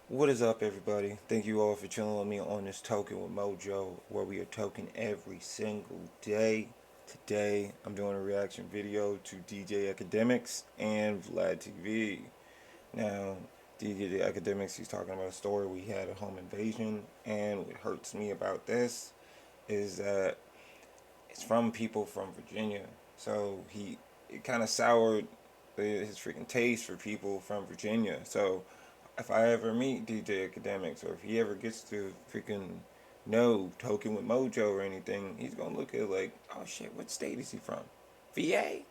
What is up, everybody? Thank you all for chilling with me on this Token with Mojo, where we are token every single day. Today, I'm doing a reaction video to DJ Akademiks and Vlad TV. Now, DJ Akademiks, he's talking about a story we had a home invasion, and what hurts me about this is that it's from people from Virginia. So it kind of soured his freaking taste for people from Virginia. So if I ever meet DJ Academics, or if he ever gets to freaking know Token with Mojo or anything, he's gonna look at it like, oh shit, what state is he from? VA?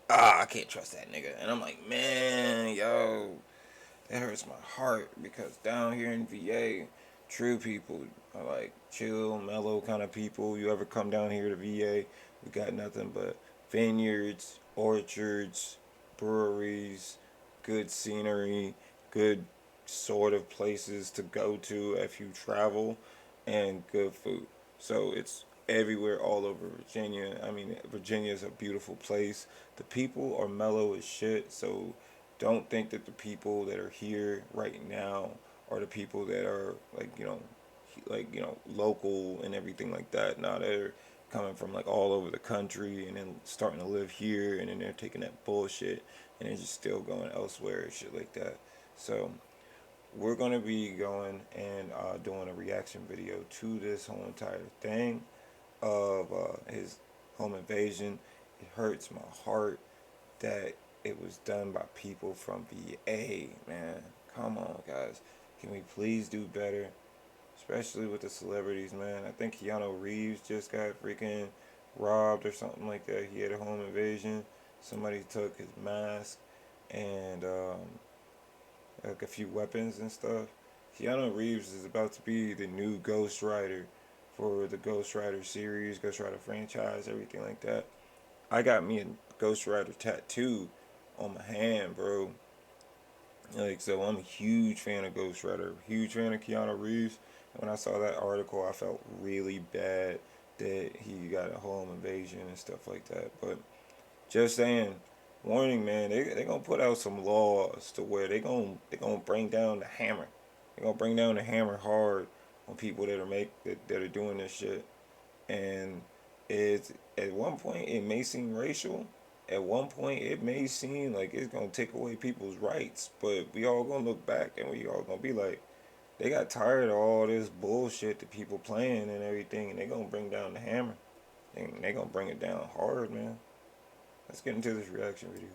Ah, I can't trust that nigga. And I'm like, man, yo, that hurts my heart because down here in VA, true people are like chill, mellow kind of people. You ever come down here to VA, we got nothing but vineyards, orchards, breweries, good scenery, good sort of places to go to if you travel, and good food. So it's everywhere all over Virginia. I mean, Virginia is a beautiful place. The people are mellow as shit, so don't think that the people that are here right now are the people that are local and everything like that. Now they're coming from like all over the country and then starting to live here, and then they're taking that bullshit and they're just still going elsewhere and shit like that. So we're gonna be going and doing a reaction video to this whole entire thing of his home invasion. It hurts my heart that it was done by people from VA, man. Come on, guys. Can we please do better? Especially with the celebrities, man. I think Keanu Reeves just got freaking robbed or something like that. He had a home invasion. Somebody took his mask and like a few weapons and stuff. Keanu Reeves is about to be the new Ghost Rider for the Ghost Rider series, Ghost Rider franchise, everything like that. I got me a Ghost Rider tattoo on my hand, bro. Like, so I'm a huge fan of Ghost Rider, huge fan of Keanu Reeves. And when I saw that article, I felt really bad that he got a home invasion and stuff like that. But just saying, warning, man, they gonna put out some laws to where they gonna bring down the hammer. They gonna bring down the hammer hard on people that are doing this shit. And it's at one point it may seem racial. At one point it may seem like it's gonna take away people's rights. But we all gonna look back and we all gonna be like, they got tired of all this bullshit that people playing and everything, and they gonna bring down the hammer. And they gonna bring it down hard, man. Let's get into this reaction video.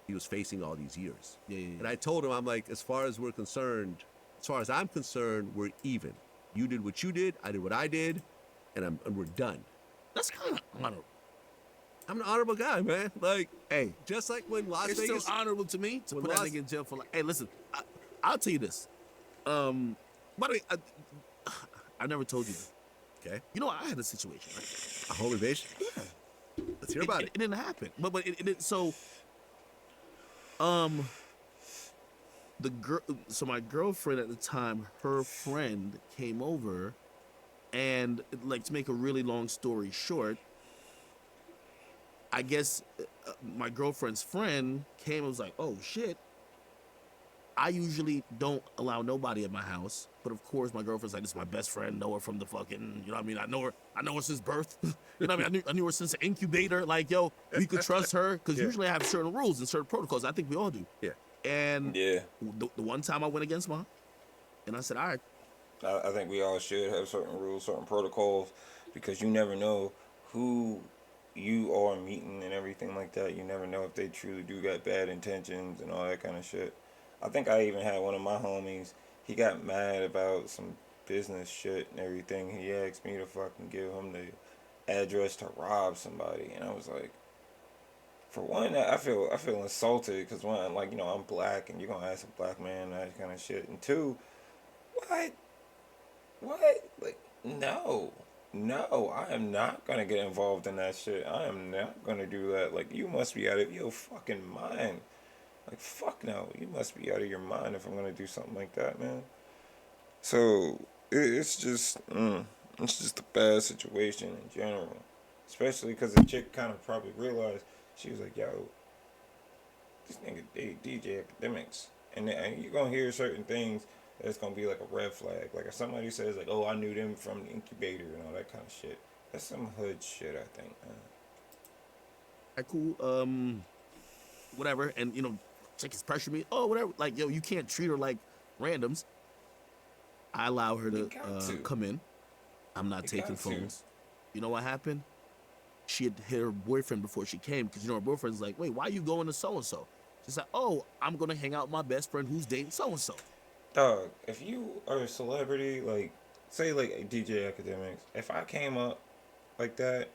He was facing all these years. Yeah. And I told him, I'm like, as far as we're concerned, as far as I'm concerned, we're even. You did what you did, I did what I did, and we're done. That's kind of honorable. I'm an honorable guy, man. Like, hey, just like when Las It's Vegas. still honorable to me to When put that Las- nigga in jail for like. Hey, listen, I'll tell you this. By the way, I never told you this. Okay. You know, I had a situation, right? A home invasion? Yeah. Let's hear about it. It didn't happen, but so so my girlfriend at the time, her friend came over, and like to make a really long story short, I guess my girlfriend's friend came and was like, "Oh shit, I usually don't allow nobody at my house, but of course my girlfriend's like, this is my best friend, know her from the fucking, you know what I mean? I know her since birth. You know what I mean? I knew her since the incubator. Like, yo, we could trust her because Yeah. usually I have certain rules and certain protocols. I think we all do. Yeah. And Yeah, the one time I went against mine, and I said, all right, I think we all should have certain rules, certain protocols, because you never know who you are meeting and everything like that. You never know if they truly do got bad intentions and all that kind of shit. I think I even had one of my homies. He got mad about some business shit and everything. He asked me to fucking give him the address to rob somebody, and I was like, for one, I feel insulted because one, like, I'm black and you're gonna ask a black man that kind of shit, and two, what? What? Like, no. No, I am not gonna get involved in that shit. I am not gonna do that. Like, you must be out of your fucking mind. Like, fuck no. You must be out of your mind if I'm gonna do something like that, man. So, it's just a bad situation in general. Especially because the chick kind of probably realized, she was like, yo, this nigga DJ Akademiks, and you're gonna hear certain things that's gonna be like a red flag. Like if somebody says like, "Oh, I knew them from the incubator" and all that kind of shit, that's some hood shit, I think. All right, cool. Whatever. And chick is pressure me. Oh, whatever. Like, yo, you can't treat her like randoms. I allow her You to got to. come in. I'm not You taking got to. phones. You know what happened? She had hit her boyfriend before she came because her boyfriend's like, wait, why are you going to so and so? She's like, oh, I'm gonna hang out with my best friend who's dating so and so. Dog, if you are a celebrity, like say like DJ Academics, if I came up like that,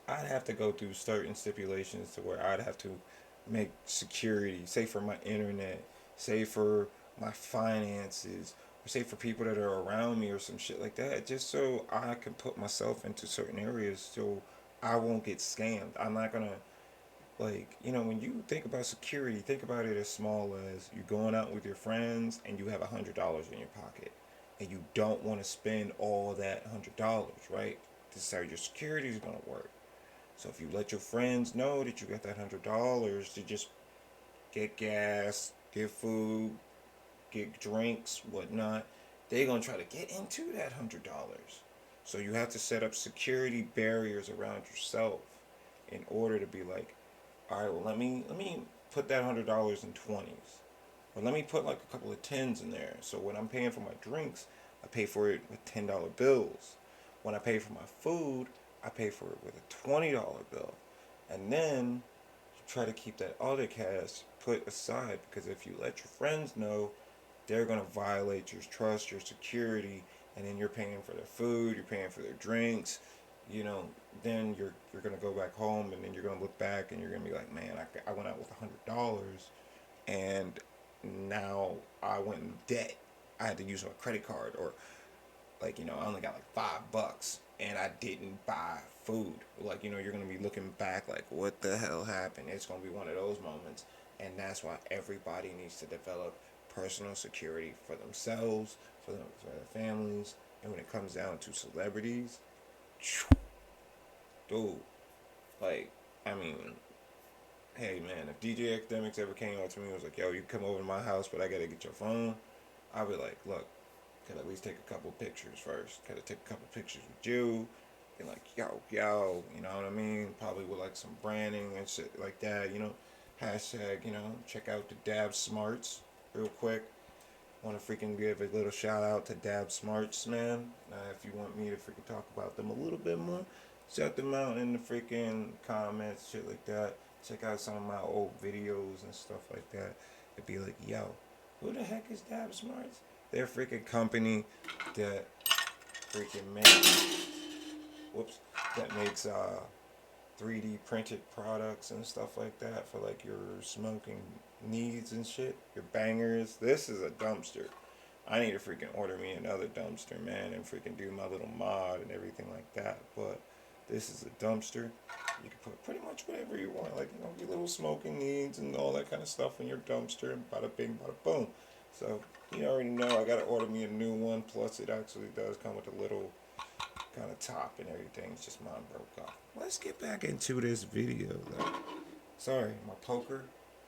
I'd have to go through certain stipulations to where I'd have to make security, say for my internet, say for my finances, or say for people that are around me or some shit like that, just so I can put myself into certain areas so I won't get scammed. I'm not gonna like, when you think about security, think about it as small as you going out with your friends and you have $100 in your pocket and you don't want to spend all that $100, right? This is how your security is gonna work. So if you let your friends know that you got that $100 to just get gas, get food, get drinks, whatnot, they're gonna try to get into that $100. So you have to set up security barriers around yourself in order to be like, all right, well let me put that $100 in 20s, or let me put like a couple of tens in there. So when I'm paying for my drinks, I pay for it with $10 bills. When I pay for my food, I pay for it with a $20 bill, and then you try to keep that other cash put aside because if you let your friends know, they're gonna violate your trust, your security, and then you're paying for their food, you're paying for their drinks, then you're gonna go back home and then you're gonna look back and you're gonna be like, man, I went out with $100 and now I went in debt. I had to use my credit card, or like I only got like $5 and I didn't buy food. Like you're gonna be looking back like, what the hell happened? It's gonna be one of those moments, and that's why everybody needs to develop personal security for themselves, for their families, and when it comes down to celebrities, dude, like, I mean, hey man, if DJ Academics ever came up to me and was like, yo, you come over to my house, but I gotta get your phone, I'd be like, look, could at least take a couple pictures first. Could I take a couple pictures with you? And like, yo, you know what I mean? Probably with like some branding and shit like that, Hashtag, check out the Dab Smarts real quick. Want to freaking give a little shout out to Dab Smarts, man. If you want me to freaking talk about them a little bit more, check them out in the freaking comments, shit like that. Check out some of my old videos and stuff like that. It'd be like, yo, who the heck is Dab Smarts? They're a freaking company that freaking makes, that makes 3D printed products and stuff like that for like your smoking needs and shit, your bangers. This is a dumpster. I need to freaking order me another dumpster, man, and freaking do my little mod and everything like that. But this is a dumpster. You can put pretty much whatever you want, like your little smoking needs and all that kind of stuff in your dumpster, and bada bing, bada boom. So you already know I gotta order me a new one. Plus, it actually does come with a little kind of top and everything. It's just mine broke off. Let's get back into this video though. Sorry, my poker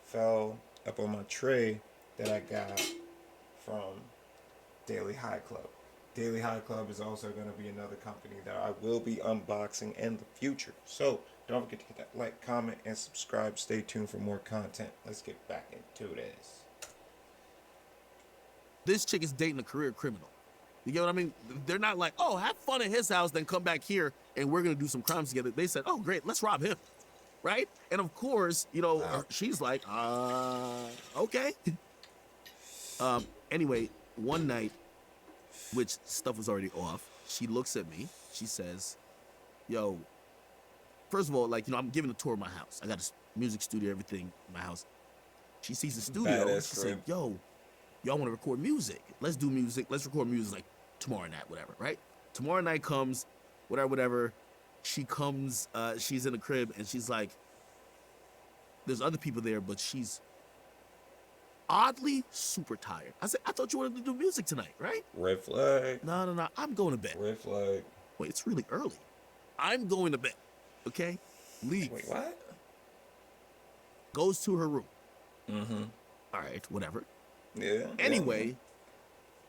fell up on my tray that I got from Daily High Club. Daily High Club is also going to be another company that I will be unboxing in the future. So don't forget to hit that like, comment, and subscribe. Stay tuned for more content. Let's get back into this. This chick is dating a career criminal. You get what I mean? They're not like, oh, have fun at his house, then come back here and we're gonna do some crimes together. They said, oh, great, let's rob him, right? And of course, Wow. she's like, okay. Anyway, one night, which stuff was already off, she looks at me. She says, yo, first of all, I'm giving a tour of my house. I got a music studio, everything in my house. She sees the studio. Badass She said, crib. yo, y'all want to record music? Let's do music. Let's record music like tomorrow night, whatever, right? Tomorrow night comes, whatever. She comes, she's in the crib and she's like, there's other people there, but she's oddly super tired. I said, I thought you wanted to do music tonight, right? Red flag. No, I'm going to bed. Red flag. Wait, it's really early. I'm going to bed, okay? Leave. Wait, what? Goes to her room. Mm-hmm. All right, whatever. Yeah. Anyway,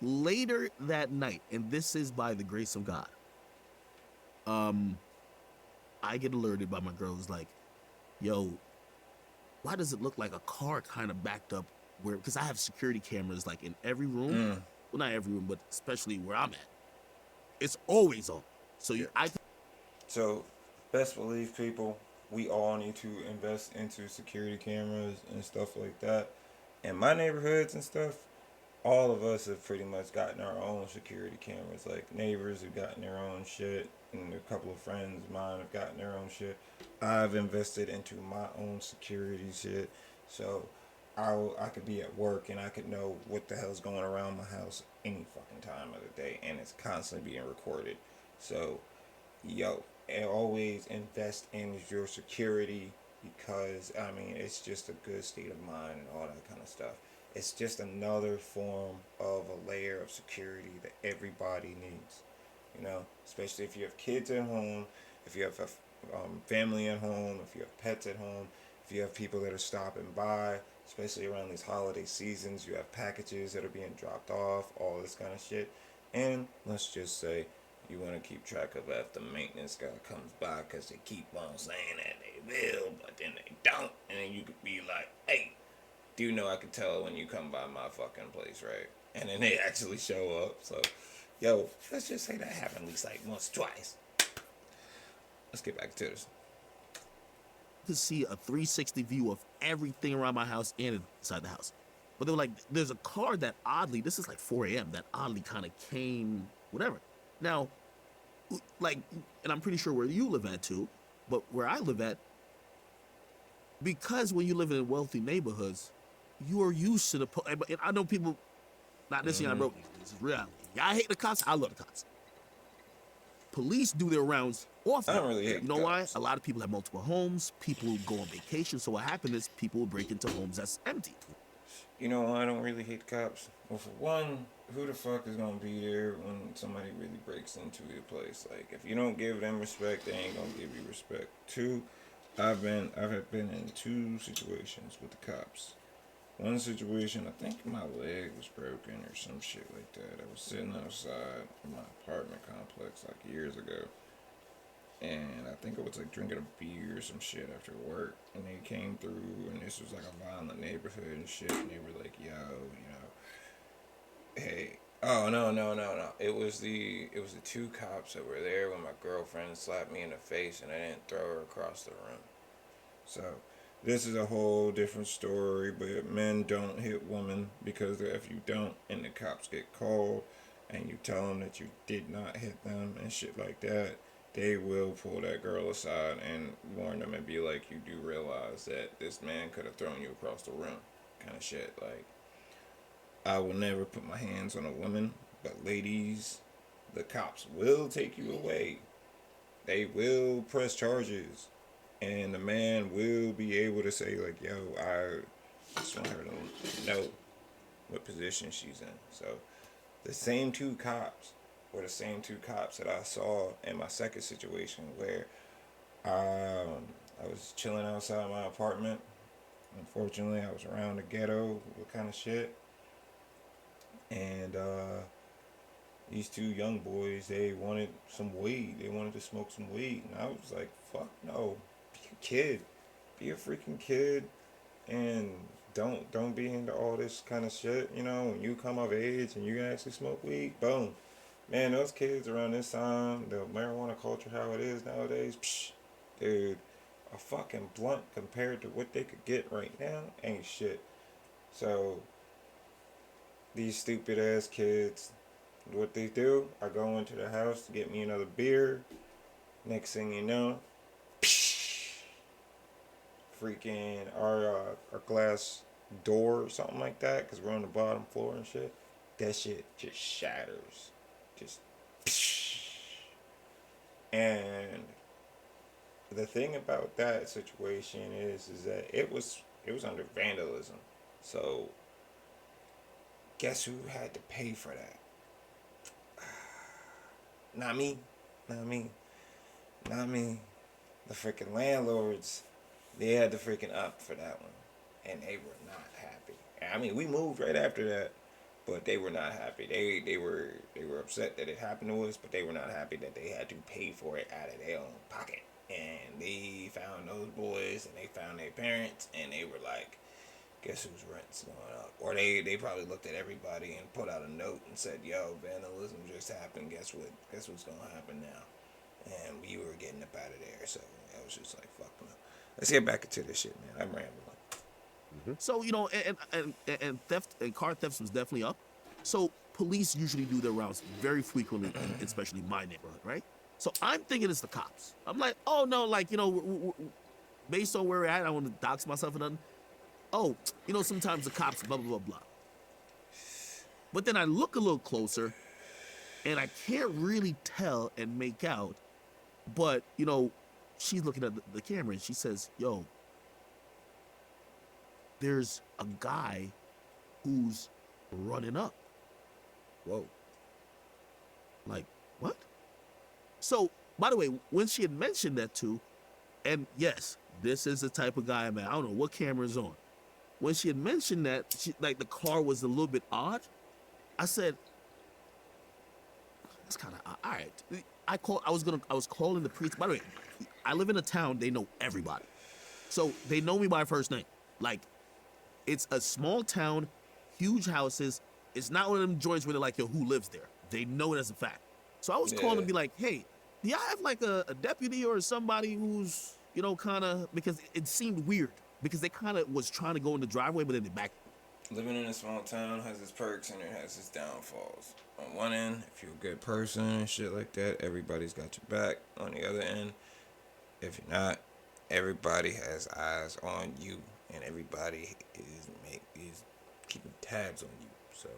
later that night, and this is by the grace of God, I get alerted by my girl who's like, yo, why does it look like a car kind of backed up where, because I have security cameras like in every room. Yeah. Mm. Well, not every room, but especially where I'm at. It's always on. So Yeah. I So, best believe people, we all need to invest into security cameras and stuff like that. In my neighborhoods and stuff, all of us have pretty much gotten our own security cameras. Like neighbors have gotten their own shit, and a couple of friends of mine have gotten their own shit. I've invested into my own security shit, so I could be at work and I could know what the hell's going around my house any fucking time of the day, and it's constantly being recorded. So, yo, and always invest in your security because I mean it's just a good state of mind and all that kind of stuff. It's just another form of a layer of security that everybody needs, you know, especially if you have kids at home, if you have a family at home, if you have pets at home, if you have people that are stopping by, especially around these holiday seasons, you have packages that are being dropped off, all this kind of shit. And let's just say you want to keep track of if the maintenance guy comes by because they keep on saying that they will, but then they don't. And then you could be like, hey, do you know I can tell when you come by my fucking place, right? And then they actually show up. So, yo, let's just say that happened at least like once, twice. Let's get back to this. could see a 360 view of everything around my house and inside the house. But they were like, there's a car that oddly, this is like 4 a.m., that oddly kind of came, whatever. Now, like, and I'm pretty sure where you live at too, but where I live at, because when you live in wealthy neighborhoods, you are used to the. And I know people, not this year I broke. This is reality. Y'all hate the cops. I love the cops. Police do their rounds often. I don't really hate You know the why? cops. A lot of people have multiple homes. People go on vacation. So what happens is people will break into homes that's empty. You know why I don't really hate the cops? Well, for one, who the fuck is gonna be there when somebody really breaks into your place? Like, if you don't give them respect, they ain't gonna give you respect. Two, I've been in two situations with the cops. One situation, I think my leg was broken or some shit like that. I was sitting outside my apartment complex like years ago, and I think I was like drinking a beer or some shit after work, and they came through, and this was like a violent neighborhood and shit, and they were like, "Yo, hey." Oh no. It was the two cops that were there when my girlfriend slapped me in the face and I didn't throw her across the room. So this is a whole different story, but men don't hit women because if you don't and the cops get called and you tell them that you did not hit them and shit like that, they will pull that girl aside and warn them and be like, you do realize that this man could have thrown you across the room, kind of shit. Like, I will never put my hands on a woman, but ladies, the cops will take you away. They will press charges, and the man will be able to say like, "Yo, I just want her to know what position she's in." So, the same two cops were the same two cops that I saw in my second situation where I was chilling outside my apartment. Unfortunately, I was around the ghetto, what kind of shit, and these two young boys, they wanted some weed. They wanted to smoke some weed. And I was like, fuck no. Be a kid. Be a freaking kid. And don't be into all this kind of shit. You know, when you come of age and you can actually smoke weed, boom. Man, those kids around this time, the marijuana culture, how it is nowadays, psh, dude, a fucking blunt compared to what they could get right now ain't shit. So, these stupid ass kids, what they do, I go into the house to get me another beer. Next thing you know, freaking our glass door or something like that, because we're on the bottom floor and shit. That shit just shatters, just. And the thing about that situation is that it was under vandalism. So guess who had to pay for that? Not me. Not me. Not me. The freaking landlords, they had to freaking up for that one. and they were not happy. I mean, we moved right after that, but they were not happy. They were upset that it happened to us, but they were not happy that they had to pay for it out of their own pocket. And they found those boys, and they found their parents, and they were like, guess whose rent's going up? Or they probably looked at everybody and put out a note and said, yo, vandalism just happened. Guess what? Guess what's going to happen now? And we were getting up out of there. So I was just like, fuck no. Let's get back into this shit, man. I'm rambling. So, you know, and theft and car thefts was definitely up. So police usually do their rounds very frequently, especially my neighborhood, right? So I'm thinking it's the cops. I'm like, oh no, like, you know, based on where we're at, I don't want to dox myself or nothing. Oh, you know, sometimes the cops, blah, blah, blah, blah. But then I look a little closer, and I can't really tell and make out. But, you know, she's looking at the camera, and she says, yo, there's a guy who's running up. Whoa. Like, what? So, by the way, when she had mentioned that too, and yes, this is the type of guy, man, I don't know what camera's on. When she had mentioned that, like the car was a little bit odd, I said, that's kind of odd. All right. I was calling the police. By the way, I live in a town, they know everybody. So they know me by first name. Like, it's a small town, huge houses. It's not one of them joints where they're like, yo, who lives there? They know it as a fact. So I was calling to be like, hey, do y'all have like a deputy or somebody who's, you know, kind of, because it seemed weird. Because they kind of was trying to go in the driveway, but then they backed. Living in a small town has its perks and it has its downfalls. On one end, if you're a good person and shit like that, everybody's got your back. On the other end, if you're not, everybody has eyes on you, and everybody is keeping tabs on you. So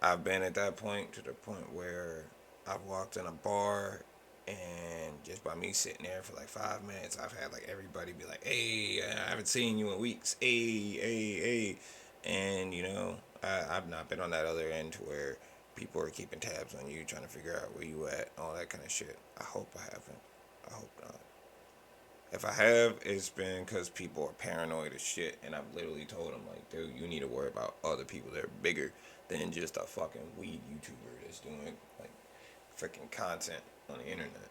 I've been at that point to the point where I've walked in a bar, and just by me sitting there for like 5 minutes, I've had like everybody be like, hey, I haven't seen you in weeks. Hey. And, you know, I've not been on that other end to where people are keeping tabs on you, trying to figure out where you at, all that kind of shit. I hope I haven't. I hope not. If I have, it's been because people are paranoid as shit, and I've literally told them, like, dude, you need to worry about other people that are bigger than just a fucking weed YouTuber that's doing, like, freaking content on the internet.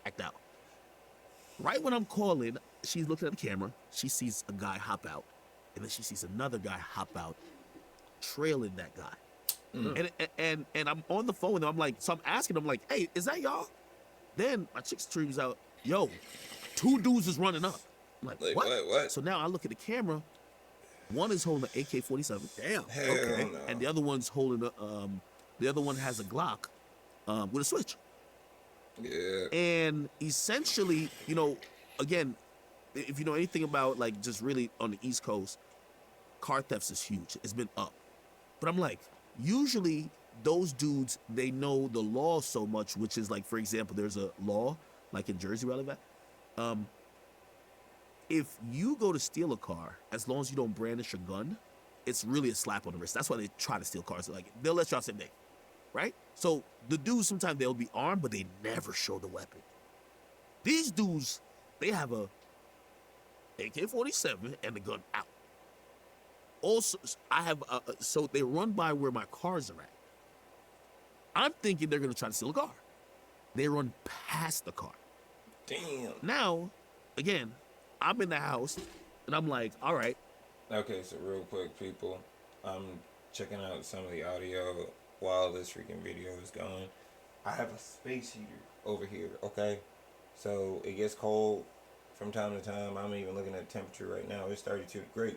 Act out. Right when I'm calling, she's looking at the camera. She sees a guy hop out, and then she sees another guy hop out, trailing that guy. And I'm on the phone with him. I'm like, so I'm asking him, like, hey, is that y'all? Then my chick screams out, yo, 2 dudes is running up. I'm like, what? So now I look at the camera. One is holding an AK-47. Damn. Okay. No. And the other one's holding the other one has a Glock with a switch. Yeah. And essentially, you know, again, if you know anything about like just really on the East Coast, car thefts is huge. It's been up. But I'm like, usually those dudes, they know the law so much, which is like, for example, there's a law, like in Jersey where I live at. If you go to steal a car, as long as you don't brandish a gun, it's really a slap on the wrist. That's why they try to steal cars. Like, they'll let y'all say nay, right? So the dudes, sometimes they'll be armed, but they never show the weapon. These dudes, they have a AK-47 and the gun out. Also, I have, so they run by where my cars are at. I'm thinking they're gonna try to steal a car. They run past the car. Damn. Now, again, I'm in the house, and I'm like, all right. Okay, so real quick, people, I'm checking out some of the audio while this freaking video is going. I have a space heater over here, okay? So it gets cold from time to time. I'm even looking at the temperature right now. It's 32 degrees.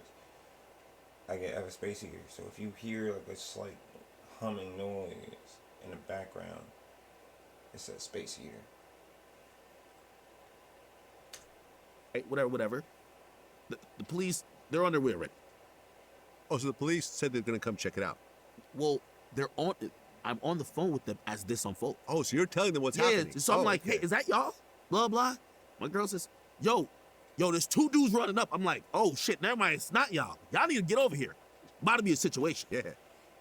I have a space heater. So if you hear like a slight humming noise in the background, it's a space heater. Right, whatever. The police, they're on their way already. Oh, so the police said they're going to come check it out. Well, I'm on the phone with them as this unfolds. Oh, so you're telling them what's happening. So I'm like, okay. hey, is that y'all? Blah, blah. My girl says, yo, there's 2 dudes running up. I'm like, oh, shit, never mind. It's not y'all. Y'all need to get over here. About to be a situation. Yeah.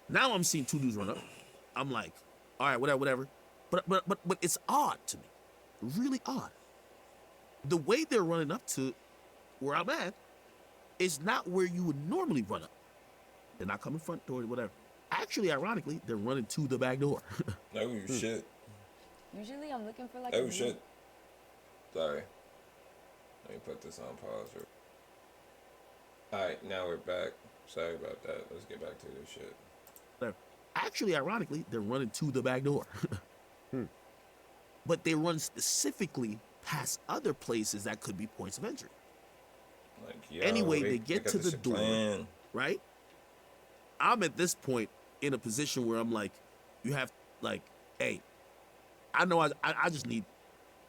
Now I'm seeing 2 dudes run up. I'm like, all right, whatever. But it's odd to me. Really odd. The way they're running up to where I'm at, it's not where you would normally run up. They're not coming front door, whatever. Actually, ironically, they're running to the back door. Oh shit. Usually I'm looking for like Oh a shit. Sorry. Let me put this on pause. Alright, now we're back. Sorry about that. Let's get back to this shit. Actually, ironically, they're running to the back door. But they run specifically past other places that could be points of entry. Like, yo, Anyway, they get got to this the shit door. planned. Right? I'm at this point in a position where I'm like, you have, like, hey, I know I just need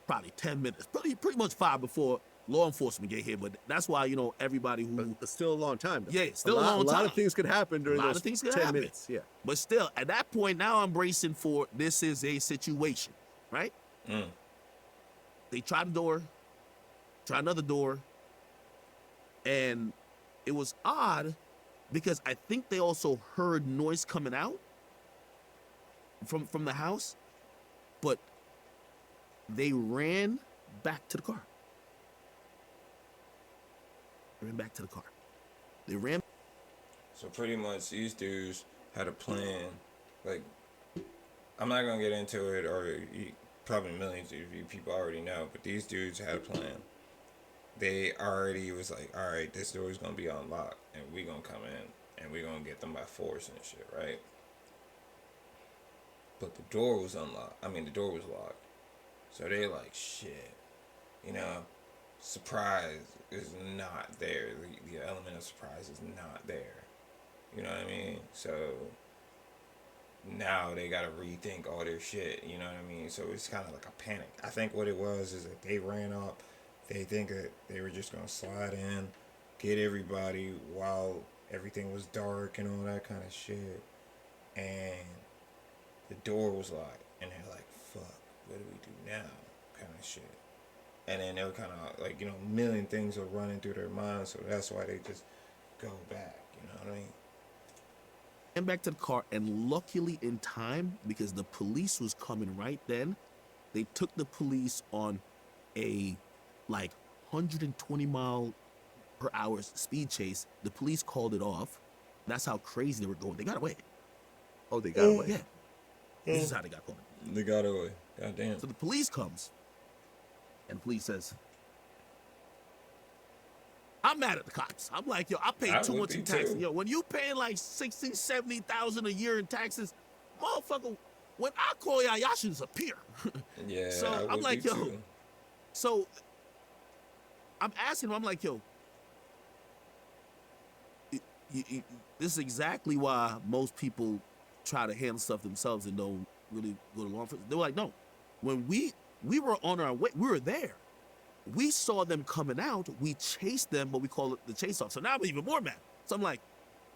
probably 10 minutes, pretty much 5 before law enforcement get here. But that's why, you know, everybody who... But still a long time, though. Yeah, it's still a long A lot time. of things could happen during A lot those of things could 10 happen. minutes. Yeah. But still, at that point, now I'm bracing for this is a situation, right? They try the door, try another door, and it was odd because I think they also heard noise coming out from the house, but they ran back to the car. They ran. So pretty much these dudes had a plan. Like, I'm not gonna get into it, or probably millions of you people already know, but these dudes had a plan. They already was like, all right, this door is gonna be unlocked, and we gonna come in, and we gonna get them by force and shit, right? But the door was unlocked. I mean, the door was locked. So they like, shit, you know, surprise is not there. The element of surprise is not there. You know what I mean? So now they gotta rethink all their shit. You know what I mean? So it's kind of like a panic. I think what it was is that they ran up. They think that they were just gonna slide in, get everybody while everything was dark and all that kind of shit. And the door was locked, and they're like, "Fuck, what do we do now?" Kind of shit. And then they're kind of like, you know, a million things are running through their minds, so that's why they just go back. You know what I mean? Ran back to the car, and luckily in time, because the police was coming right then, they took the police on a like 120 mile per hour speed chase. The police called it off. That's how crazy they were going. They got away. Oh, they got away. Yeah. This is how they got caught. They got away. Goddamn. So the police comes, and the police says, I'm mad at the cops. I'm like, yo, I paid I too would much be in taxes. too. Yo, when you paying like 60, 70,000 a year in taxes, motherfucker, when I call y'all should disappear. Yeah. So I I'm would like, be yo, too. so I'm asking him, I'm like, yo, this is exactly why most people try to handle stuff themselves and don't really go to law enforcement. They were like, no, when we were on our way, we were there. We saw them coming out. We chased them, but we call it the chase off. So now I'm even more mad. So I'm like,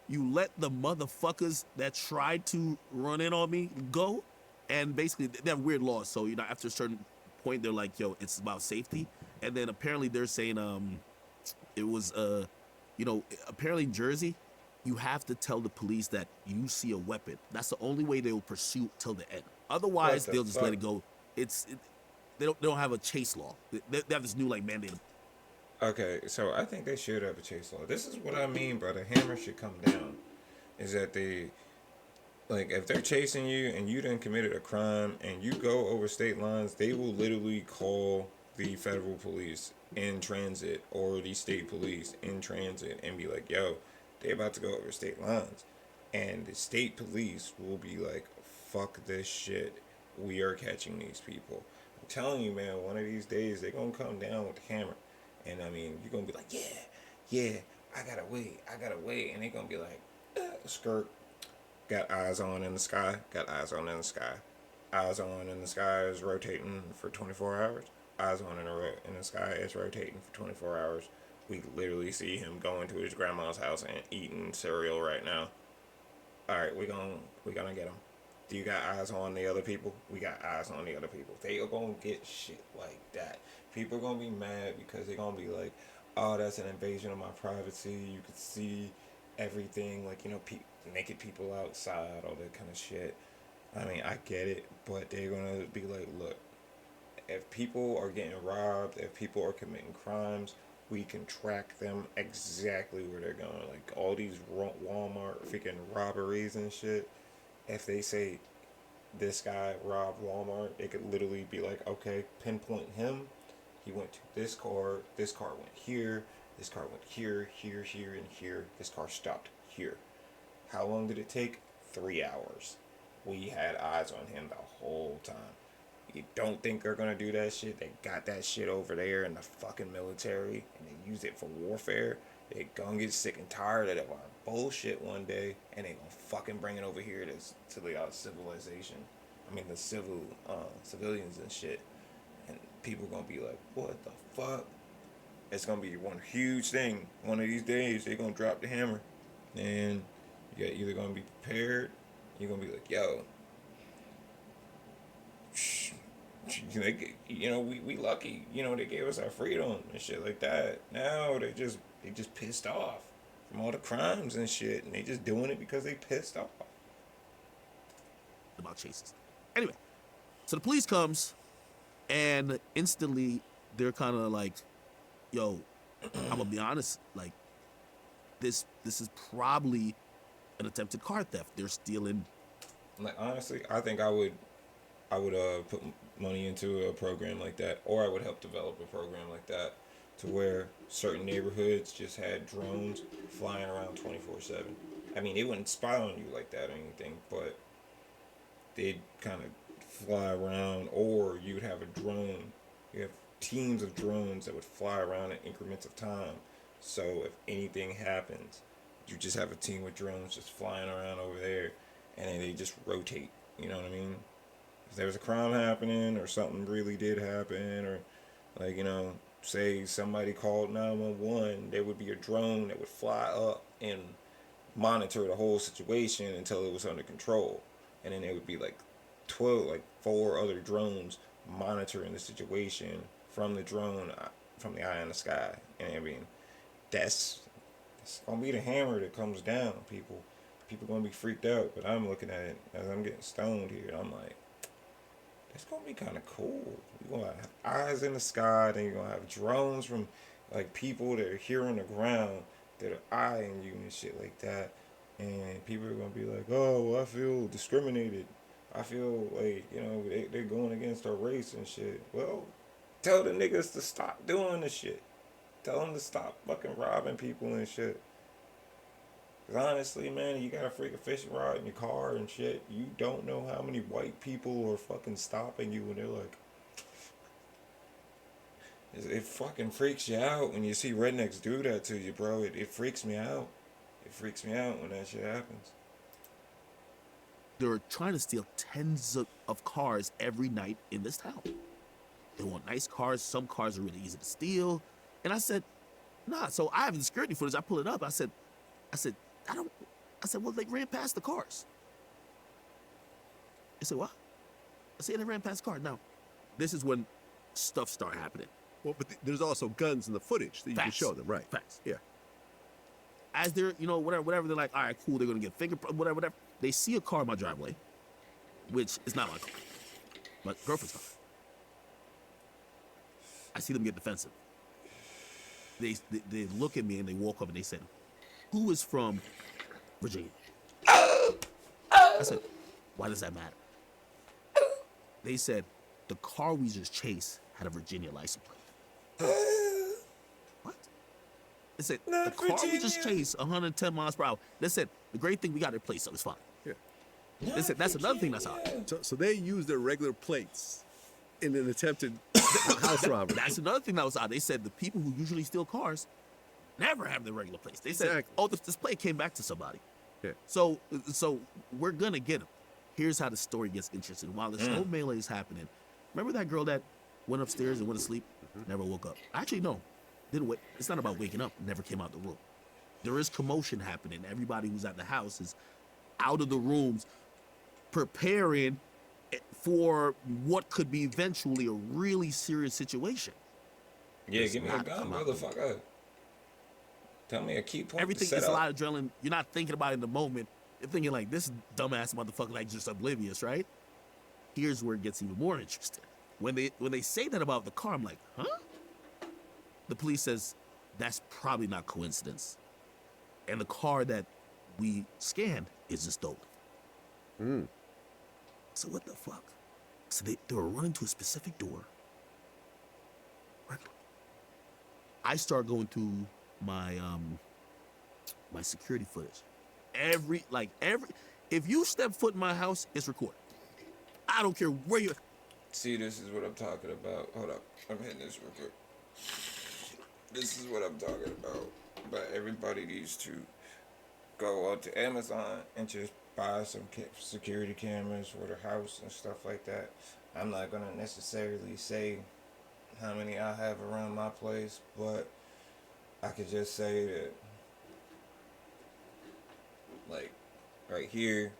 you let the motherfuckers that tried to run in on me go, and basically they have weird laws. So you know, after a certain point, they're like, yo, it's about safety. And then apparently they're saying, it was you know, apparently in Jersey, you have to tell the police that you see a weapon. That's the only way they will pursue till the end. Otherwise, What the they'll just fuck? let it go. They don't have a chase law. They have this new like mandate. Okay, so I think they should have a chase law. This is what I mean by the hammer should come down. Is that they, like, if they're chasing you and you done committed a crime and you go over state lines, they will literally call the federal police in transit or the state police in transit and be like, yo, they about to go over state lines. And the state police will be like, fuck this shit. We are catching these people. I'm telling you, man, one of these days they're going to come down with the hammer. And I mean, you're going to be like, yeah, I gotta wait. And they're going to be like, skirt. Got eyes on in the sky. Eyes on in the sky is rotating for 24 hours. Eyes on in the sky is rotating for 24 hours. We literally see him going to his grandma's house and eating cereal right now. All right, we gonna get him. Do you got eyes on the other people? We got eyes on the other people. They are gonna get shit like that. People are gonna be mad because they're gonna be like, oh, that's an invasion of my privacy. You could see everything, like, you know, naked people outside, all that kind of shit. I mean, I get it, but they're gonna be like, look, if people are getting robbed, if people are committing crimes, we can track them exactly where they're going. Like all these Walmart freaking robberies and shit. If they say this guy robbed Walmart, it could literally be like, okay, pinpoint him. He went to this car. This car went here. This car went here, here, here, and here. This car stopped here. How long did it take? 3 hours. We had eyes on him the whole time. You don't think they're gonna do that shit? They got that shit over there in the fucking military, and they use it for warfare. They gonna get sick and tired of that bullshit one day, and they gonna fucking bring it over here to the civilization. I mean the civilians and shit. And people gonna be like, what the fuck? It's gonna be one huge thing. One of these days, they gonna drop the hammer, and you got either gonna be prepared. You're gonna be like, yo. We lucky, they gave us our freedom and shit like that. Now they just pissed off from all the crimes and shit, and they just doing it because they pissed off. About chases. Anyway, so the police comes, and instantly they're kind of like, yo, I'm gonna be honest, like this is probably an attempted car theft. They're stealing. Like honestly, I think I would put money into a program like that, or I would help develop a program like that, to where certain neighborhoods just had drones flying around 24/7. I mean, they wouldn't spy on you like that or anything, but they'd kind of fly around, or you would have a drone. You have teams of drones that would fly around in increments of time. So if anything happens, you just have a team with drones just flying around over there, and then they just rotate. You know what I mean? If there was a crime happening, or something really did happen, or like, say somebody called 911, there would be a drone that would fly up and monitor the whole situation until it was under control. And then there would be like 4 other drones monitoring the situation from the drone, from the eye in the sky. And I mean, that's gonna be the hammer that comes down. People gonna be freaked out. But I'm looking at it as I'm getting stoned here, and I'm like, it's gonna be kind of cool. You're gonna have eyes in the sky, then you're gonna have drones from like people that are here on the ground that are eyeing you and shit like that. And people are gonna be like, oh, I feel discriminated. I feel like, they're going against our race and shit. Well, tell the niggas to stop doing the shit. Tell them to stop fucking robbing people and shit. Because honestly, man, you got a freaking fishing rod in your car and shit. You don't know how many white people are fucking stopping you, and they're like, it fucking freaks you out when you see rednecks do that to you, bro. It freaks me out. It freaks me out when that shit happens. They're trying to steal tens of cars every night in this town. They want nice cars. Some cars are really easy to steal. And I said, nah. So I have the security footage. I pull it up. I said, well, they ran past the cars. I said, what? I said, they ran past the car. Now, this is when stuff start happening. Well, but there's also guns in the footage that you can show them, right? Facts. Yeah. As they're, whatever, they're like, all right, cool, they're going to get fingerprint, whatever. They see a car in my driveway, which is not my car. My girlfriend's car. I see them get defensive. They look at me and they walk up and they said, who is from Virginia? I said, why does that matter? They said, the car we just chased had a Virginia license plate. What? They said, the car we just chased 110 miles per hour. They said, the great thing, we got it replaced, so it's fine. Yeah. They said, that's another thing that's odd. So they used their regular plates in an attempted house robbery. That's another thing that was odd. They said the people who usually steal cars never have their regular plates. They said, Exactly. oh, this plate came back to somebody. Yeah. So we're going to get them. Here's how the story gets interesting. While this whole melee is happening, remember that girl that went upstairs and went to sleep? Never woke up. Actually, no. Didn't wait. It's not about waking up. Never came out the room. There is commotion happening. Everybody who's at the house is out of the rooms preparing for what could be eventually a really serious situation. Yeah, give me a gun, motherfucker. Tell me a key point. Everything is a lot of adrenaline. You're not thinking about it in the moment. You're thinking like, this dumbass motherfucker like just oblivious, right? Here's where it gets even more interesting. When they say that about the car, I'm like, huh? The police says, That's probably not coincidence. And the car that we scanned is just stolen. So what the fuck? So they were running to a specific door. I start going through my my security footage. Every if you step foot in my house, it's recorded. I don't care where you. See, this is what I'm talking about. Hold up, I'm hitting this real quick. This is what I'm talking about. But everybody needs to go out to Amazon and just buy some security cameras for their house and stuff like that. I'm not gonna necessarily say how many I have around my place, but I could just say that, like, right here,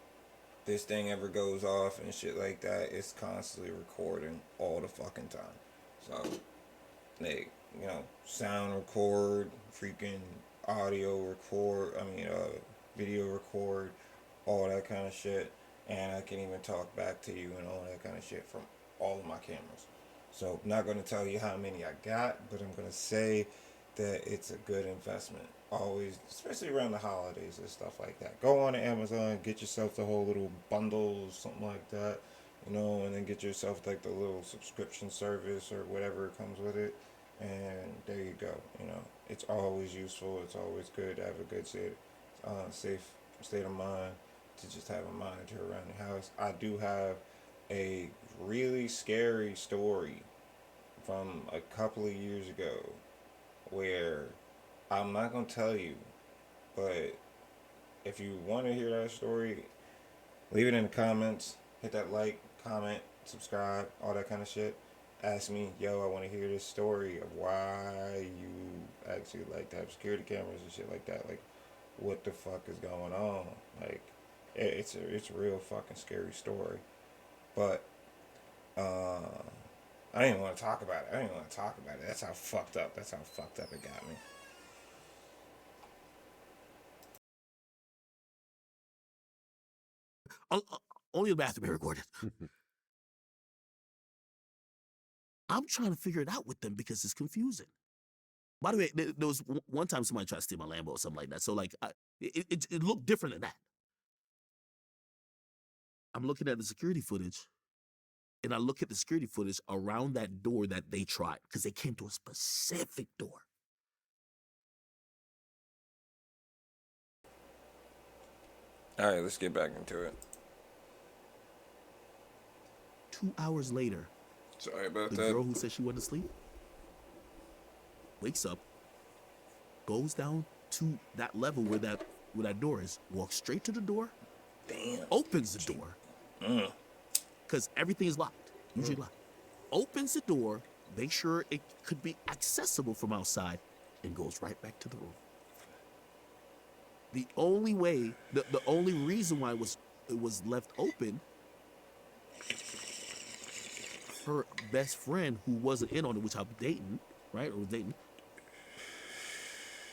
this thing ever goes off and shit like that, it's constantly recording all the fucking time. So, like, you know, sound record, freaking audio record, video record, all that kind of shit. And I can even talk back to you and all that kind of shit from all of my cameras. So I'm not going to tell you how many I got, but I'm going to say that it's a good investment. Always, especially around the holidays and stuff like that. Go on to Amazon, get yourself the whole little bundle or something like that, you know, and then get yourself like the little subscription service or whatever comes with it. And there you go. You know, it's always useful. It's always good to have a good safe state of mind to just have a monitor around the house. I do have a really scary story from a couple of years ago where I'm not going to tell you, but if you want to hear that story, leave it in the comments. Hit that like, comment, subscribe, all that kind of shit. Ask me, yo, I want to hear this story of why you actually like to have security cameras and shit like that. Like, what the fuck is going on? Like, it's a real fucking scary story. But I didn't even want to talk about it. That's how fucked up it got me. Only the bathroom here recorded. I'm trying to figure it out with them because it's confusing. By the way, there was one time somebody tried to steal my Lambo or something like that. So like, it looked different than that. I'm looking at the security footage, and I look at the security footage around that door that they tried because they came to a specific door. All right, let's get back into it. 2 hours later, Sorry about the that. girl who said she went to sleep wakes up, goes down to that level where that door is, walks straight to the door, opens the door, because everything is locked, usually locked. Opens the door, makes sure it could be accessible from outside, and goes right back to the room. The only way, the only reason why it was left open, her best friend who wasn't in on it, which I'm dating, right, or was dating,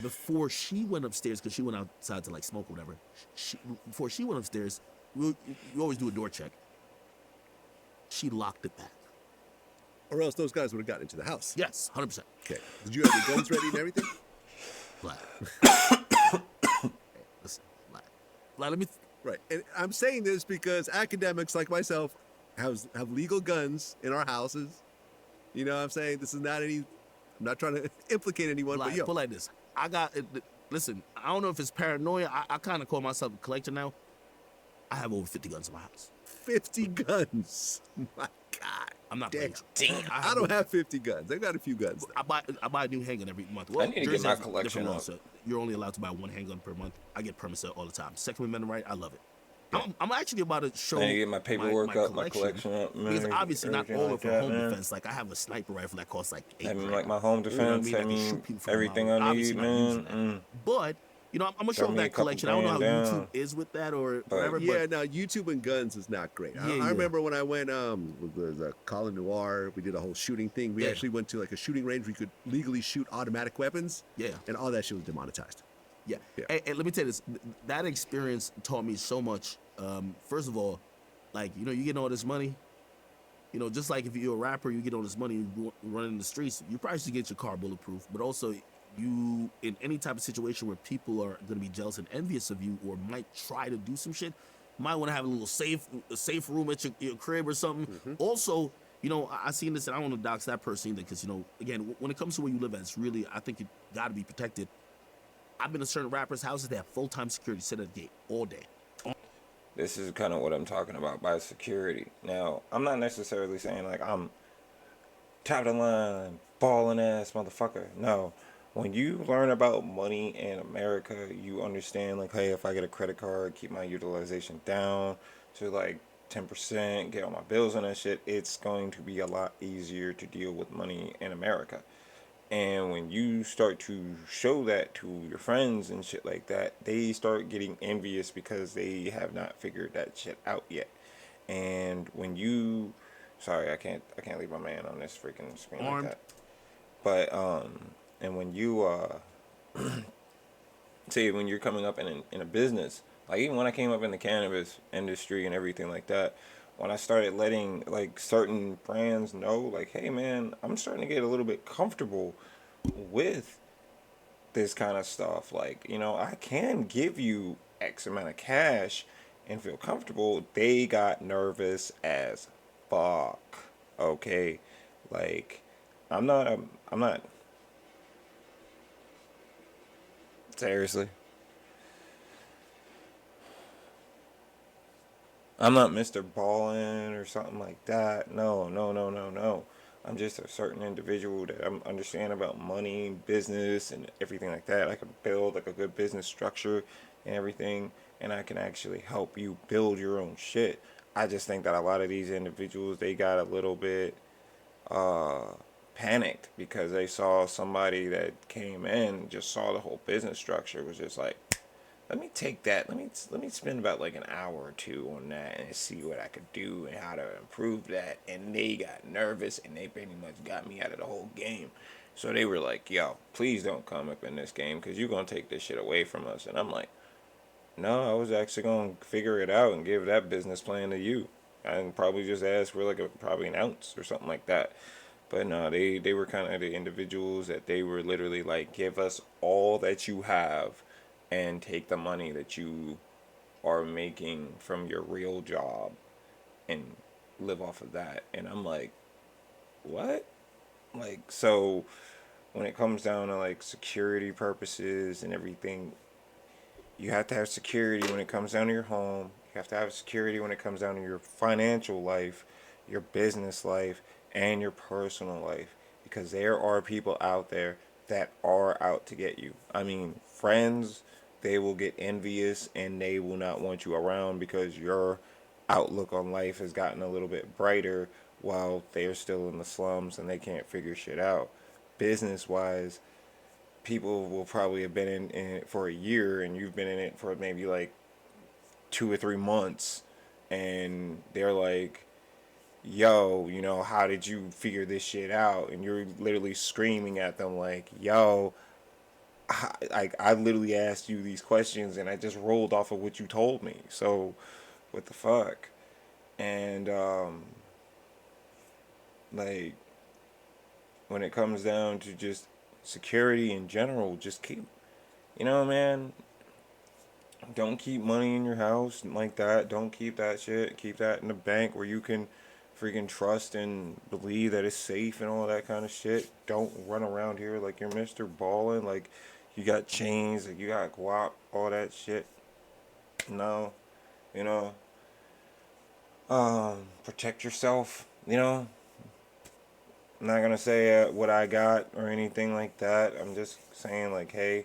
before she went upstairs, because she went outside to like smoke or whatever, before she went upstairs, we always do a door check. She locked it back. Or else those guys would have gotten into the house. Yes, 100%. Okay. Did you have your guns ready and everything? Black. Listen, Black, let me. Right. And I'm saying this because academics like myself have legal guns in our houses. You know what I'm saying? This is not I'm not trying to implicate anyone, Black, but yo. put like this. I got it. Listen, I don't know if it's paranoia. I kind of call myself a collector now. I have over 50 guns in my house. 50 guns. My God. I'm not Damn. playing. I don't have 50 guns. I've got a few guns. I buy a new handgun every month. I need to get Jersey my has collection different laws, up. so you're only allowed to buy one handgun per month. I get permits all the time. Second Amendment right, I love it. I'm actually about to show. I need to get my paperwork up, my collection up, Because man, obviously not everything all like of for that, home man. defense. Like I have a sniper rifle that costs like $8 I mean, grand. like my home You know what defense. I I can shoot mean, people from a everything mile. I Obviously need, not using man. that. But you know, I'm gonna show Throw me that a couple collection. I don't know how grand YouTube down. is with that or But- whatever. Yeah, But no, YouTube and guns is not great. Yeah. I remember when I went with the Colin Noir, we did a whole shooting thing. We Yeah. actually went to like a shooting range where you could legally shoot automatic weapons. Yeah. And all that shit was demonetized. yeah. Yeah. And let me tell you this: that experience taught me so much. First of all, like you know, you get all this money. You know, just like if you're a rapper, you get all this money, you run in the streets. You probably should get your car bulletproof. But also, you in any type of situation where people are going to be jealous and envious of you or might try to do some shit, might want to have a safe room at your crib or something. Also, I seen this, and I don't want to dox that person either, because again, when it comes to where you live at, it's really, I think you got to be protected. I've been to certain rappers' houses that have full-time security sit at the gate all day. This is kind of what I'm talking about by security. Now, I'm not necessarily saying like I'm top of the line, balling ass motherfucker. No. When you learn about money in America, you understand like, hey, if I get a credit card, keep my utilization down to like 10%, get all my bills on that shit, it's going to be a lot easier to deal with money in America. And when you start to show that to your friends and shit like that, they start getting envious because they have not figured that shit out yet. And when you, sorry, I can't leave my man on this freaking screen like Armed. that. But and when you say when you're coming up in a business, like even when I came up in the cannabis industry and everything like that, when I started letting like certain brands know, like, hey man, I'm starting to get a little bit comfortable with this kind of stuff. Like, I can give you X amount of cash and feel comfortable. They got nervous as fuck. Okay, like, I'm not seriously. I'm not Mr. Ballin or something like that. No, no, no, no, no. I'm just a certain individual that I'm understand about money, business, and everything like that. I can build like a good business structure and everything, and I can actually help you build your own shit. I just think that a lot of these individuals, they got a little bit uh panicked because they saw somebody that came in, just saw the whole business structure, was just like, let me take that. Let me spend about like an hour or two on that and see what I could do and how to improve that. And they got nervous and they pretty much got me out of the whole game. So they were like, "Yo, please don't come up in this game because you're gonna take this shit away from us." And I'm like, "No, I was actually gonna figure it out and give that business plan to you, and probably just ask for like probably an ounce or something like that." But no, they were kind of the individuals that they were literally like, give us all that you have and take the money that you are making from your real job and live off of that. And I'm like, what? Like, so when it comes down to like security purposes and everything, you have to have security when it comes down to your home. You have to have security when it comes down to your financial life, your business life, and your personal life. Because there are people out there that are out to get you. I mean, friends, they will get envious and they will not want you around because your outlook on life has gotten a little bit brighter while they're still in the slums and they can't figure shit out. Business wise, people will probably have been in it for a year and you've been in it for maybe like 2 or 3 months, and they're like, yo, how did you figure this shit out? And you're literally screaming at them like, yo, I literally asked you these questions and I just rolled off of what you told me. So what the fuck? And like when it comes down to just security in general, just keep, man, don't keep money in your house like that. Don't keep that shit. Keep that in the bank where you can freaking trust and believe that it's safe and all that kind of shit. Don't run around here like you're Mr. Ballin', like you got chains, like you got guap, all that shit. No, you know, protect yourself. I'm not gonna say what I got or anything like that. I'm just saying like, hey,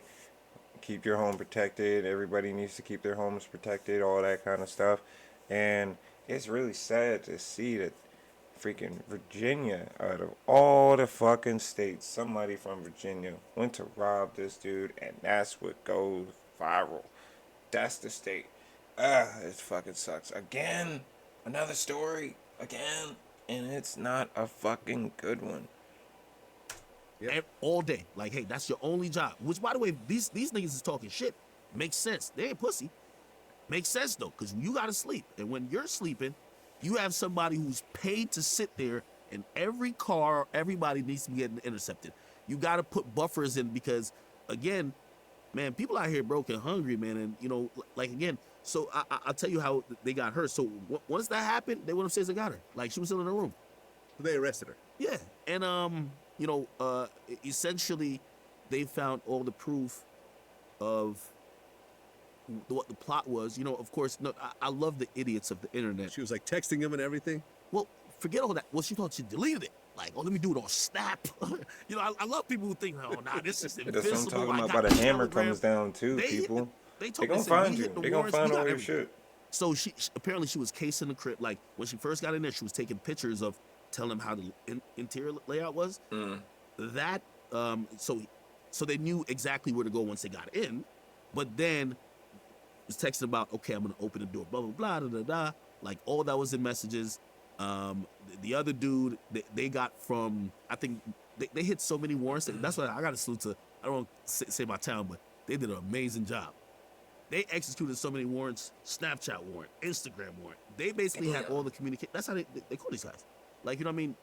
keep your home protected. Everybody needs to keep their homes protected, all that kind of stuff. And it's really sad to see that freaking Virginia, out of all the fucking states, somebody from Virginia went to rob this dude, and that's what goes viral. That's the state. It fucking sucks. Again, another story. Again, and it's not a fucking good one. All day. Like, hey, that's your only job. Which, by the way, these niggas is talking shit. Makes sense. They ain't pussy. Makes sense, though, because you got to sleep. And when you're sleeping, you have somebody who's paid to sit there, and every car, everybody needs to be getting intercepted. You got to put buffers in because, again, man, people out here broke and hungry, man, and like again. So I'll tell you how they got her. So once that happened, they went upstairs and got her. Like she was still in her room. They arrested her. Yeah, and essentially, they found all the proof of what the plot was. Of course, no, I love the idiots of the internet. She was like texting him and everything. Well, forget all that. Well, she thought she deleted it. Like, oh, let me do it on Snap. I love people who think, oh, nah, this is That's invincible. what I'm talking about. By the hammer comes down too, They people. They They told gonna me, find you. They gonna find all your shit. So she apparently she was casing the crib. Like when she first got in there, she was taking pictures of telling them how the interior layout was. That so they knew exactly where to go once they got in. But then was texting about, okay, I'm gonna open the door, blah blah blah, da da da. Like all that was in messages. The other dude, they got from, I think they hit so many warrants. That's why I got to salute to. I don't want to say my town, but they did an amazing job. They executed so many warrants, Snapchat warrant, Instagram warrant. They basically had all the communication. That's how they call these guys. Like, you know what I mean?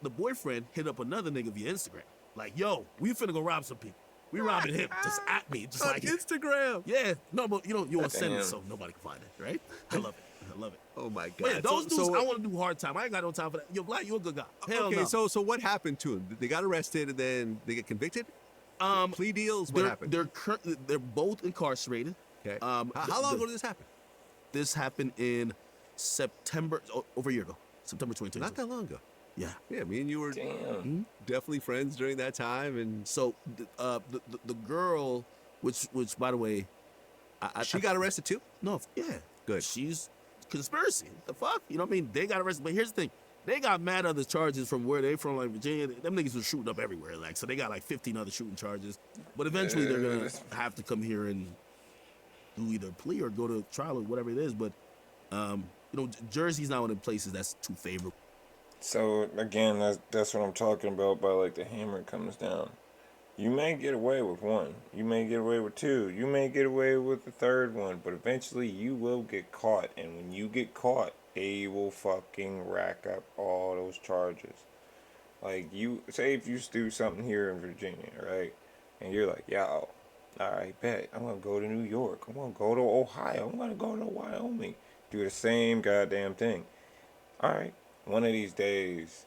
The boyfriend hit up another nigga via Instagram. Like, yo, we finna go rob some people. We robbing him. Just at me. Just on like Instagram. Yeah. No, but you want to send it Damn. so nobody can find it, right? I love it. I love it. Oh my god. But yeah, those dudes, so, I want to do hard time. I ain't got no time for that. Yo, Black, you a good guy. Hell okay, no. so what happened to him? They got arrested and then they get convicted? Plea deals? What happened? They're both incarcerated. Okay. How long ago did this happen? This happened in September, over a year ago, September 2022. Not that long ago. Yeah. Yeah, me and you were Damn. definitely friends during that time, and So the girl, which by the way, she got arrested too. no, yeah, Good. She's conspiracy. The fuck, you know what I mean? They got arrested, but here's the thing: they got mad other charges from where they from, like Virginia. Them niggas was shooting up everywhere, like so they got like 15 other shooting charges. But eventually they're gonna have to come here and do either plea or go to trial or whatever it is. But Jersey's not one of the places that's too favorable. So again, that's what I'm talking about by like the hammer comes down. You may get away with one. You may get away with two. You may get away with the third one. But eventually you will get caught. And when you get caught, they will fucking rack up all those charges. Like you, say if you do something here in Virginia, right? And you're like, yo, alright, bet. I'm going to go to New York. I'm going to go to Ohio. I'm going to go to Wyoming. Do the same goddamn thing. Alright. One of these days,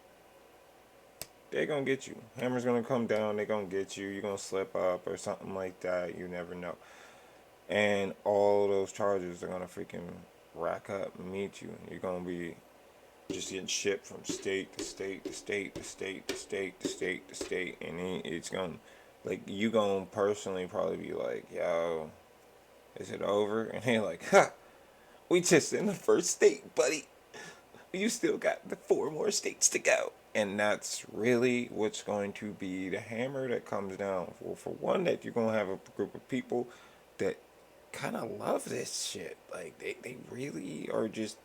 they're going to get you. Hammer's going to come down. They're going to get you. You're going to slip up or something like that. You never know. And all those charges are going to freaking rack up and meet you. You're going to be just getting shipped from state to state to state to state to state to state to state. And it's going to, like, you going to personally probably be like, yo, is it over? And they're like, ha, we just in the first state, buddy. You still got the 4 more states to go. And that's really what's going to be the hammer that comes down. For one, that you're going to have a group of people that kind of love this shit. Like, they really are just,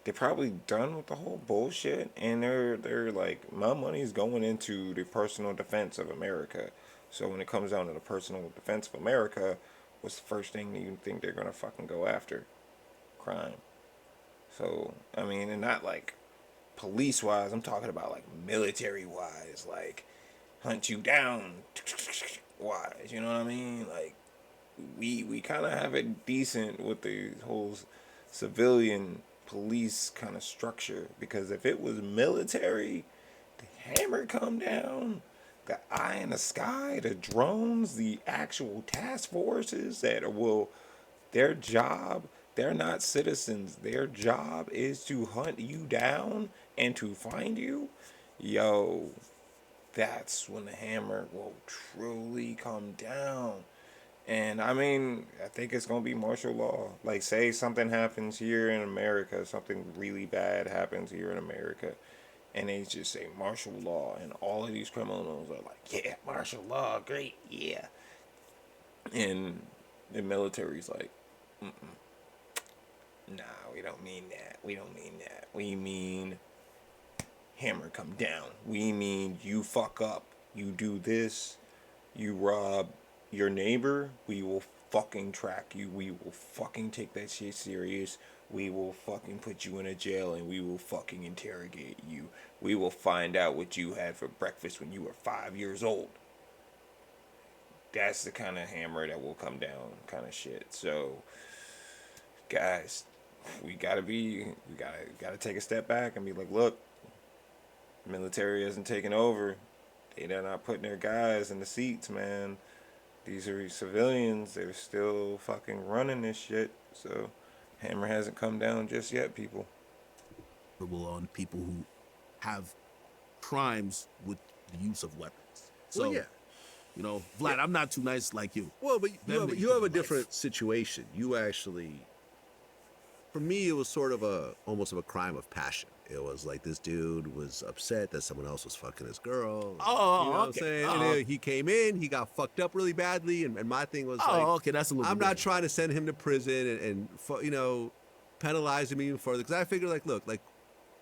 they're probably done with the whole bullshit. And they're like, my money's going into the personal defense of America. So when it comes down to the personal defense of America, what's the first thing that you think they're going to fucking go after? Crime. So, I mean, and not like police-wise, I'm talking about like military-wise, like hunt you down wise, you know what I mean? Like, we kind of have it decent with the whole civilian police kind of structure, because if it was military, the hammer come down, the eye in the sky, the drones, the actual task forces that will, their job, they're not citizens. Their job is to hunt you down and to find you. Yo, that's when the hammer will truly come down. And I mean, I think it's going to be martial law. Like, say something happens here in America, something really bad happens here in America, and they just say martial law, and all of these criminals are like, yeah, martial law, great, yeah. And the military's like, nah, we don't mean that. We don't mean that. We mean hammer come down. We mean you fuck up. You do this. You rob your neighbor. We will fucking track you. We will fucking take that shit serious. We will fucking put you in a jail and we will fucking interrogate you. We will find out what you had for breakfast when you were 5 years old. that's the kind of hammer that will come down, kind of shit. So, guys, we gotta take a step back and be like, look, military isn't taking over. They're not putting their guys in the seats, man. These are civilians. They're still fucking running this shit. So, hammer hasn't come down just yet, people. On people who have crimes with the use of weapons. So, Well, yeah. you know, Vlad, I'm not too nice like you. Well, but Them you have a life. different situation. You actually, for me, it was sort of almost of a crime of passion. It was like this dude was upset that someone else was fucking his girl. Oh, you know what I'm okay. saying? Oh. And then he came in, he got fucked up really badly, and my thing was Oh, like, okay, that's a little I'm bit not different. trying to send him to prison and you know, penalize him even further, because I figure like, look, like,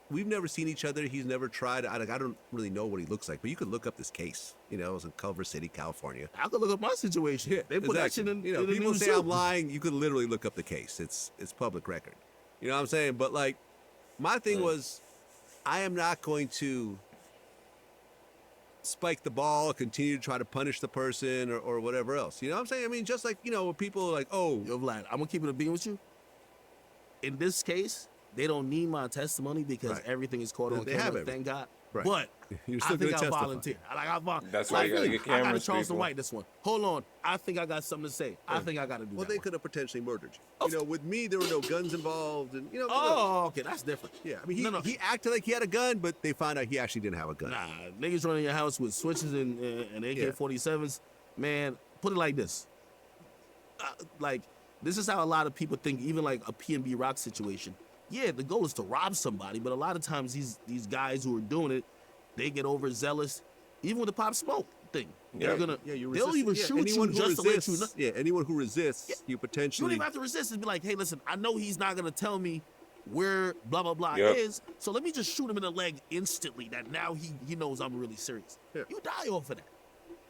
we've never seen each other. He's never tried. I don't really know what he looks like, but you could look up this case. You know, it was in Culver City, California. I could look up my situation. They put that shit in. You know, in the people news say too. I'm lying. You could literally look up the case. It's public record. You know what I'm saying? But like, my thing was, I am not going to spike the ball, continue to try to punish the person or whatever else. You know what I'm saying? I mean, just like, you know, people are like, oh, Yo, Vlad, I'm gonna keep it a beam with you. In this case, they don't need my testimony because Right. everything is caught on They have camera. everything. Thank God. Right. But You're I still think gonna I testify. volunteer. That's why you gotta get I got a cameras, Charleston people. White this one. Hold on. I think I got something to say. I think I got to do well, that they one. could have potentially murdered you. You know, with me, there were no guns involved, and you know. Oh, okay, that's different. Yeah, I mean, he No. acted like he had a gun, but they found out he actually didn't have a gun. Nah, niggas running your house with switches and AK-47s. Man, put it like this. Like, this is how a lot of people think, even like a P&B Rock situation. Yeah, the goal is to rob somebody, but a lot of times these guys who are doing it, they get overzealous. Even with the Pop Smoke thing. They're gonna they'll even shoot you just to let you know. Yeah, anyone who resists, you You potentially. don't even have to resist and be like, hey, listen, I know he's not gonna tell me where blah blah blah Yep. is, so let me just shoot him in the leg instantly. That now he knows I'm really serious. Yeah. You die off of that.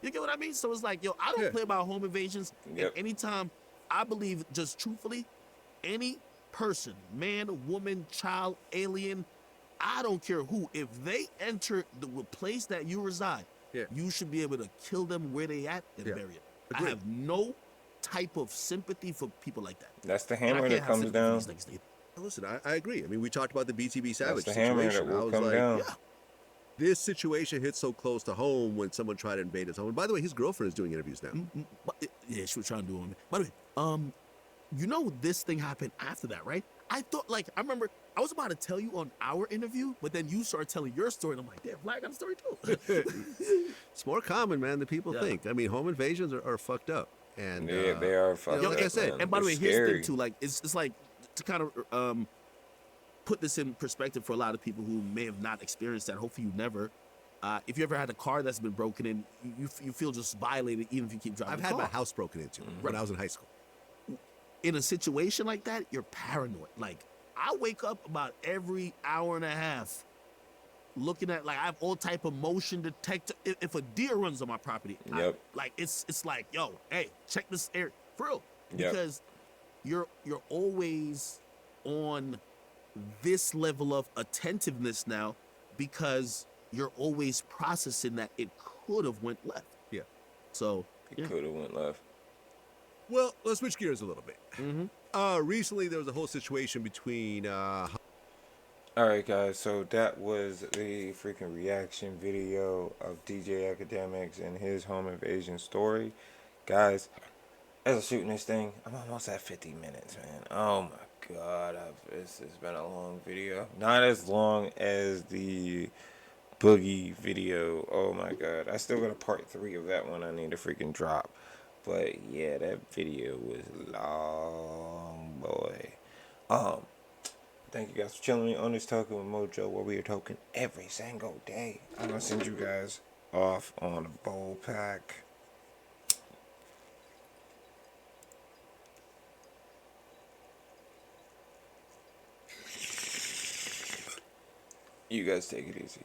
You get what I mean? So it's like, yo, I don't Yeah. play about home invasions. Yep. And anytime I believe, just truthfully, any person, man, woman, child, alien, I don't care who, if they enter the place that you reside, Yeah. you should be able to kill them where they at and Yeah. bury it. Agreed. I have no type of sympathy for people like that. That's the And I hammer can't that have comes sympathy for down. these niggas neither. Listen, I agree. I mean, we talked about the BTB Savage That's the hammer situation. that I will was come like, down. Yeah. this situation hit so close to home when someone tried to invade his home. And by the way, his girlfriend is doing interviews now. Yeah, she was trying to do it on me. By the way, you know this thing happened after that, right? I thought, like, I remember I was about to tell you on our interview, but then you started telling your story, and I'm like, damn, Black got a story too. It's more common, man, than people Yeah. think. I mean, home invasions are fucked up. And Yeah, they are fucked like up, I said, man. And by the way, It's here's the scary. thing too, like it's like to kind of put this in perspective for a lot of people who may have not experienced that. Hopefully, you never. If you ever had a car that's been broken in, you feel just violated even if you keep driving. I've the had car. my house broken into when I was in high school. In a situation like that, you're paranoid. Like, I wake up about every hour and a half looking at, like, I have all type of motion detector. If a deer runs on my property, Yep. it's like, yo, hey, check this area. For real. Yep. Because you're always on this level of attentiveness now because you're always processing that it could have went left. Yeah. So, It could have went left. Well, let's switch gears a little bit. Mm-hmm. Recently, there was a whole situation between. All right, guys. So that was the freaking reaction video of DJ Akademiks and his home invasion story, guys. As I'm shooting this thing, I'm almost at 50 minutes, man. Oh my god, it's been a long video. Not as long as the Boogie video. Oh my god, I still got a part 3 of that one I need to freaking drop. But yeah, that video was long, boy. Thank you guys for chilling me on this Talking with Mojo, where we are talking every single day. I'm gonna send you guys off on a bowl pack. You guys take it easy.